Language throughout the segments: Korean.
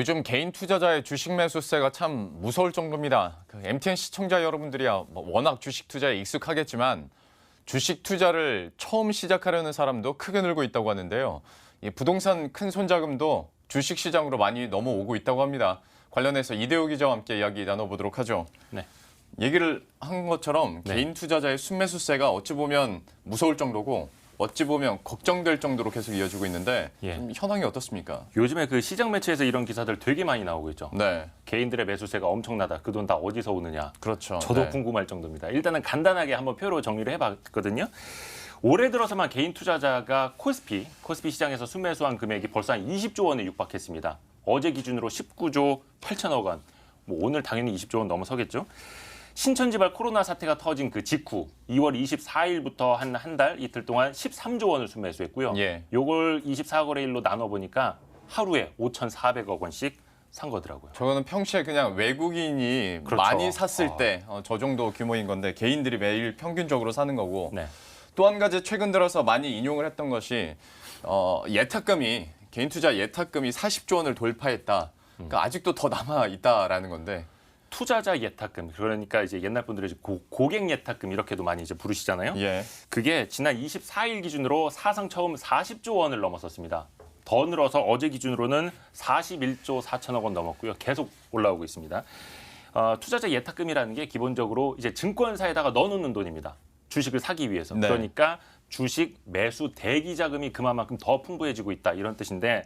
요즘 개인 투자자의 주식 매수세가 참 무서울 정도입니다. MTN 시청자 여러분들이야 워낙 주식 투자에 익숙하겠지만 주식 투자를 처음 시작하려는 사람도 크게 늘고 있다고 하는데요. 이 부동산 큰 손자금도 주식 시장으로 많이 넘어오고 있다고 합니다. 관련해서 이대호 기자와 함께 이야기 나눠보도록 하죠. 네. 얘기를 한 것처럼 개인 투자자의 순매수세가 어찌 보면 무서울 정도고 어찌 보면 걱정될 정도로 계속 이어지고 있는데 좀 현황이 어떻습니까? 요즘에 그 시장 매체에서 이런 기사들 되게 많이 나오고 있죠. 네. 개인들의 매수세가 엄청나다. 그 돈 다 어디서 오느냐. 그렇죠. 저도 네. 궁금할 정도입니다. 일단은 간단하게 한번 표로 정리를 해봤거든요. 올해 들어서만 개인 투자자가 코스피 시장에서 순매수한 금액이 벌써 한 20조 원에 육박했습니다. 어제 기준으로 19조 8천억 원. 뭐 오늘 당연히 20조 원 넘어서겠죠. 신천지발 코로나 사태가 터진 그 직후 2월 24일부터 한 달 이틀 동안 13조 원을 순매수했고요. 요걸 24거래일로 나눠보니까 하루에 5,400억 원씩 산 거더라고요. 저거는 평시에 그냥 외국인이 그렇죠. 많이 샀을 때 저 정도 규모인 건데 개인들이 매일 평균적으로 사는 거고 네. 또 한 가지 최근 들어서 많이 인용을 했던 것이 예탁금이 개인 투자 예탁금이 40조 원을 돌파했다. 그러니까 아직도 더 남아 있다라는 건데 투자자 예탁금, 그러니까 이제 옛날 분들이 이제 고객 예탁금 이렇게도 많이 이제 부르시잖아요. 그게 지난 24일 기준으로 사상 처음 40조 원을 넘었었습니다. 더 늘어서 어제 기준으로는 41조 4천억 원 넘었고요. 계속 올라오고 있습니다. 투자자 예탁금이라는 게 기본적으로 이제 증권사에다가 넣어놓는 돈입니다. 주식을 사기 위해서. 네. 그러니까 주식 매수 대기 자금이 그만큼 더 풍부해지고 있다 이런 뜻인데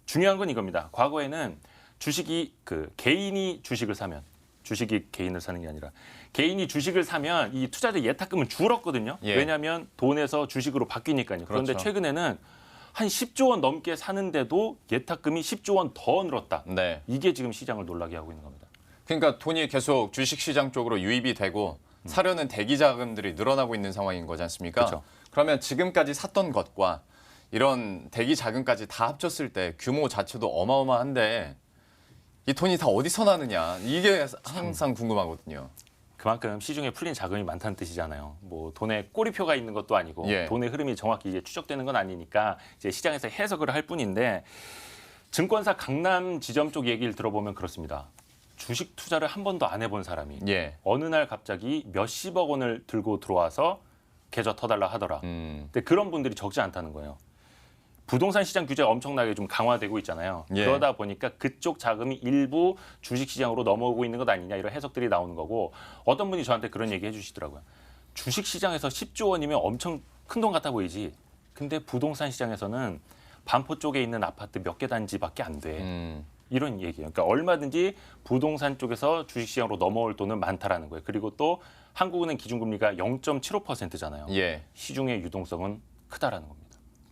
중요한 건 이겁니다. 과거에는 주식이 개인이 주식을 사면 주식이 개인을 사는 게 아니라 개인이 주식을 사면 이 투자자 예탁금은 줄었거든요. 왜냐하면 돈에서 주식으로 바뀌니까요. 그런데 그렇죠. 최근에는 한 10조 원 넘게 사는데도 예탁금이 10조 원 더 늘었다. 네. 이게 지금 시장을 놀라게 하고 있는 겁니다. 그러니까 돈이 계속 주식시장 쪽으로 유입이 되고 사려는 대기 자금들이 늘어나고 있는 상황인 거지 않습니까? 그렇죠. 그러면 지금까지 샀던 것과 이런 대기 자금까지 다 합쳤을 때 규모 자체도 어마어마한데 이 돈이 다 어디서 나느냐 이게 항상 궁금하거든요. 그만큼 시중에 풀린 자금이 많다는 뜻이잖아요. 뭐 돈에 꼬리표가 있는 것도 아니고 돈의 흐름이 정확히 이제 추적되는 건 아니니까 이제 시장에서 해석을 할 뿐인데 증권사 강남 지점 쪽 얘기를 들어보면 그렇습니다. 주식 투자를 한 번도 안 해본 사람이 어느 날 갑자기 몇십억 원을 들고 들어와서 계좌 터달라 하더라. 근데 그런 분들이 적지 않다는 거예요. 부동산 시장 규제가 엄청나게 좀 강화되고 있잖아요. 그러다 보니까 그쪽 자금이 일부 주식시장으로 넘어오고 있는 것 아니냐 이런 해석들이 나오는 거고 어떤 분이 저한테 그런 얘기 해주시더라고요. 주식시장에서 10조 원이면 엄청 큰 돈 같아 보이지. 근데 부동산 시장에서는 반포 쪽에 있는 아파트 몇 개 단지밖에 안 돼. 이런 얘기예요. 그러니까 얼마든지 부동산 쪽에서 주식시장으로 넘어올 돈은 많다라는 거예요. 그리고 또 한국은행 기준금리가 0.75%잖아요. 시중의 유동성은 크다라는 겁니다.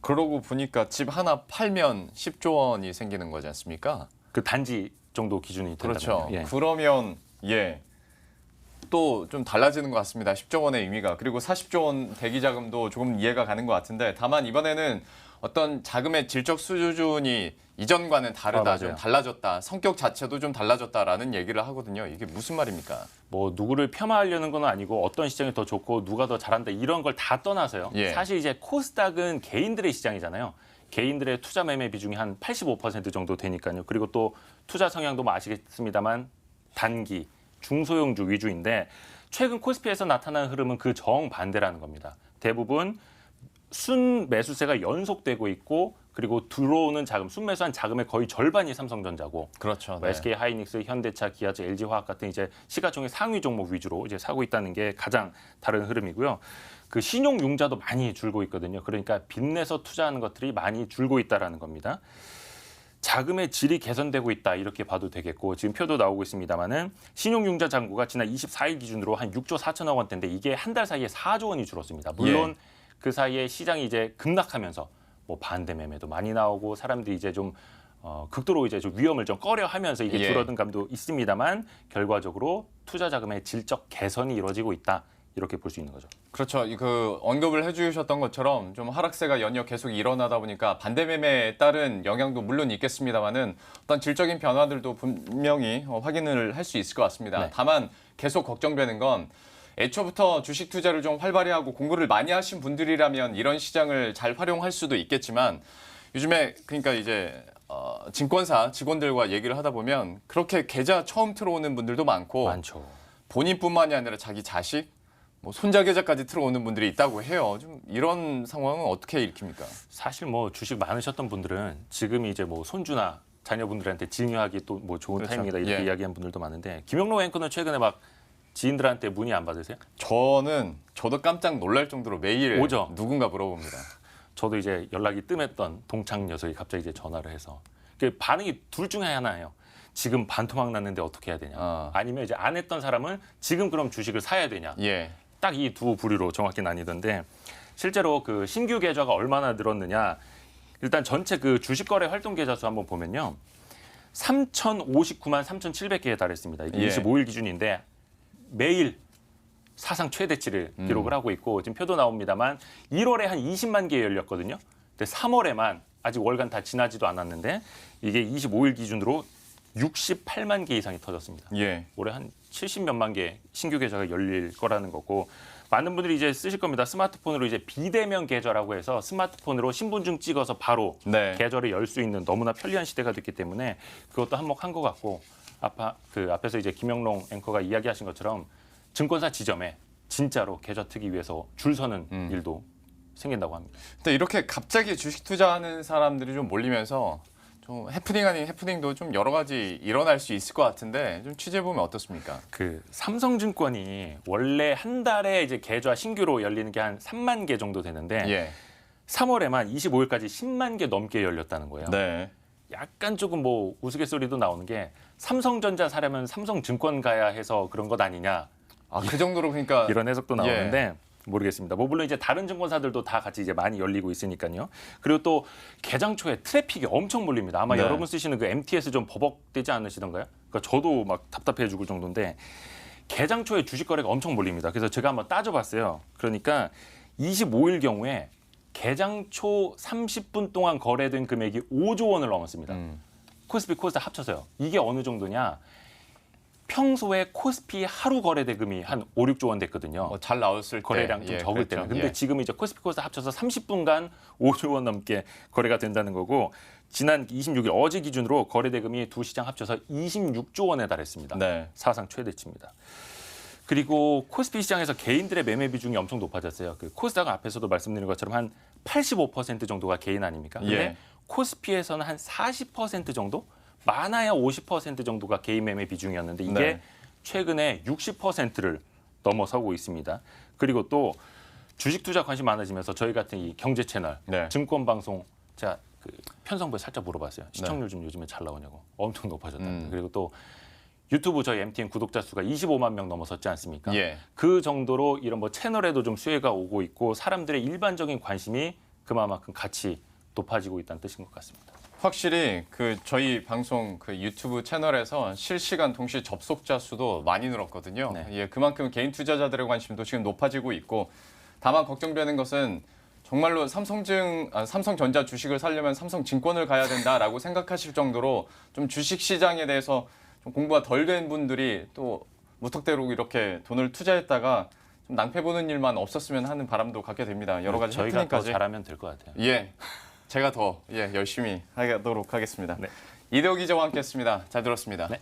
그러고 보니까 집 하나 팔면 10조 원이 생기는 거지 않습니까? 그 단지 정도 기준이 된다면. 그렇죠. 그러면 또 좀 달라지는 것 같습니다. 10조 원의 의미가. 그리고 40조 원 대기 자금도 조금 이해가 가는 것 같은데 다만 이번에는 어떤 자금의 질적 수준이 이전과는 다르다, 좀 달라졌다, 성격 자체도 좀 달라졌다라는 얘기를 하거든요. 이게 무슨 말입니까? 뭐 누구를 폄하하려는 건 아니고 어떤 시장이 더 좋고 누가 더 잘한다 이런 걸 다 떠나서요. 사실 이제 코스닥은 개인들의 시장이잖아요. 개인들의 투자 매매 비중이 한 85% 정도 되니까요. 그리고 또 투자 성향도 뭐 아시겠습니다만 단기, 중소형주 위주인데 최근 코스피에서 나타난 흐름은 그 정반대라는 겁니다. 대부분 순 매수세가 연속되고 있고 그리고 들어오는 자금, 순매수한 자금의 거의 절반이 삼성전자고, 그렇죠. SK 하이닉스, 현대차, 기아차, LG화학 같은 이제 시가총액 상위 종목 위주로 이제 사고 있다는 게 가장 다른 흐름이고요. 그 신용 융자도 많이 줄고 있거든요. 그러니까 빚내서 투자하는 것들이 많이 줄고 있다라는 겁니다. 자금의 질이 개선되고 있다 이렇게 봐도 되겠고 지금 표도 나오고 있습니다만은 신용융자 잔고가 지난 24일 기준으로 한 6조 4천억 원대인데 이게 한 달 사이에 4조 원이 줄었습니다. 물론 그 사이에 시장이 이제 급락하면서 뭐 반대 매매도 많이 나오고 사람들이 이제 좀 극도로 이제 좀 위험을 좀 꺼려하면서 이게 줄어든 감도 있습니다만 결과적으로 투자 자금의 질적 개선이 이루어지고 있다. 이렇게 볼 수 있는 거죠. 그렇죠. 그 언급을 해주셨던 것처럼 좀 하락세가 연이어 계속 일어나다 보니까 반대 매매에 따른 영향도 물론 있겠습니다만은 어떤 질적인 변화들도 분명히 확인을 할 수 있을 것 같습니다. 다만 계속 걱정되는 건 애초부터 주식 투자를 좀 활발히 하고 공부를 많이 하신 분들이라면 이런 시장을 잘 활용할 수도 있겠지만 요즘에 그러니까 이제 증권사 직원들과 얘기를 하다 보면 그렇게 계좌 처음 틀어오는 분들도 많고 많죠. 본인뿐만이 아니라 자기 자식, 뭐 손자 계좌까지 틀어오는 분들이 있다고 해요. 좀 이런 상황은 어떻게 읽힙니까? 사실 뭐 주식 많으셨던 분들은 지금 이제 뭐 손주나 자녀분들한테 증여하기 또 뭐 좋은 그렇죠. 타이밍이다 이렇게 예. 이야기한 분들도 많은데 김영록 앵커는 최근에 막 지인들한테 문의 안 받으세요? 저도 깜짝 놀랄 정도로 매일 오죠. 누군가 물어봅니다. 저도 이제 연락이 뜸했던 동창 녀석이 갑자기 이제 전화를 해서 그 반응이 둘 중에 하나예요. 지금 반토막 났는데 어떻게 해야 되냐. 아니면 이제 안 했던 사람은 지금 그럼 주식을 사야 되냐. 예. 딱 이 두 부류로 정확히 나뉘던데 실제로 그 신규 계좌가 얼마나 늘었느냐. 일단 전체 그 주식 거래 활동 계좌 수 한번 보면요. 3,059만 3,700개에 달했습니다. 이게 예. 25일 기준인데 매일 사상 최대치를 기록을 하고 있고 지금 표도 나옵니다만 1월에 한 20만 개 열렸거든요. 근데 3월에만 아직 월간 다 지나지도 않았는데 이게 25일 기준으로 68만 개 이상이 터졌습니다. 예. 올해 한 70몇만 개 신규 계좌가 열릴 거라는 거고 많은 분들이 이제 쓰실 겁니다. 스마트폰으로 이제 비대면 계좌라고 해서 스마트폰으로 신분증 찍어서 바로 네. 계좌를 열 수 있는 너무나 편리한 시대가 됐기 때문에 그것도 한몫한 것 같고 앞에서 이제 김영롱 앵커가 이야기하신 것처럼 증권사 지점에 진짜로 계좌 트기 위해서 줄 서는 일도 생긴다고 합니다. 근데 이렇게 갑자기 주식 투자하는 사람들이 좀 몰리면서 좀 해프닝 아닌 해프닝도 좀 여러 가지 일어날 수 있을 것 같은데 좀 취재해 보면 어떻습니까? 그 삼성증권이 원래 한 달에 이제 계좌 신규로 열리는 게 한 3만 개 정도 되는데 예. 3월에만 25일까지 10만 개 넘게 열렸다는 거예요. 네. 약간 조금 뭐 우스갯소리도 나오는 게 삼성전자 사려면 삼성증권 가야 해서 그런 것 아니냐 그 정도로 그러니까 이런 해석도 나오는데 모르겠습니다. 뭐 물론 이제 다른 증권사들도 다 같이 이제 많이 열리고 있으니까요. 그리고 또 개장 초에 트래픽이 엄청 몰립니다. 아마 네. 여러분 쓰시는 그 MTS 좀 버벅대지 않으시던가요? 그러니까 저도 막 답답해 죽을 정도인데 개장 초에 주식 거래가 엄청 몰립니다. 그래서 제가 한번 따져봤어요. 그러니까 25일 경우에 개장 초 30분 동안 거래된 금액이 5조 원을 넘었습니다. 코스피 코스닥 합쳐서요. 이게 어느 정도냐? 평소에 코스피 하루 거래 대금이 한 5, 6조 원 됐거든요. 잘 나왔을 때 거래량 좀 적을 그랬죠. 때는. 근데 지금 이제 코스피 코스닥 합쳐서 30분간 5조 원 넘게 거래가 된다는 거고 지난 26일 어제 기준으로 거래 대금이 두 시장 합쳐서 26조 원에 달했습니다. 네. 사상 최대치입니다. 그리고 코스피 시장에서 개인들의 매매 비중이 엄청 높아졌어요. 그 코스닥 앞에서도 말씀드린 것처럼 한 85% 정도가 개인 아닙니까? 근데 예. 코스피에서는 한 40% 정도? 많아야 50% 정도가 개인 매매 비중이었는데 이게 네. 최근에 60%를 넘어서고 있습니다. 그리고 또 주식 투자 관심 많아지면서 저희 같은 이 경제 채널, 네. 증권 방송 제가 그 편성부에 살짝 물어봤어요. 시청률 좀 요즘에 잘 나오냐고. 엄청 높아졌다. 그리고 또 유튜브 저희 MTN 구독자 수가 25만 명 넘어섰지 않습니까? 예. 그 정도로 이런 뭐 채널에도 좀 수혜가 오고 있고 사람들의 일반적인 관심이 그만큼 같이 높아지고 있다는 뜻인 것 같습니다. 확실히 그 저희 방송 그 유튜브 채널에서 실시간 동시 접속자 수도 많이 늘었거든요. 네. 예, 그만큼 개인 투자자들의 관심도 지금 높아지고 있고 다만 걱정되는 것은 정말로 삼성전자 주식을 사려면 삼성증권을 가야 된다라고 생각하실 정도로 좀 주식 시장에 대해서 좀 공부가 덜 된 분들이 또 무턱대로 이렇게 돈을 투자했다가 좀 낭패 보는 일만 없었으면 하는 바람도 갖게 됩니다. 여러 가지 저희가 더 해프닝까지. 잘하면 될 것 같아요. 예, 제가 더 열심히 하도록 하겠습니다. 네. 이대호 기자와 함께했습니다. 잘 들었습니다. 네.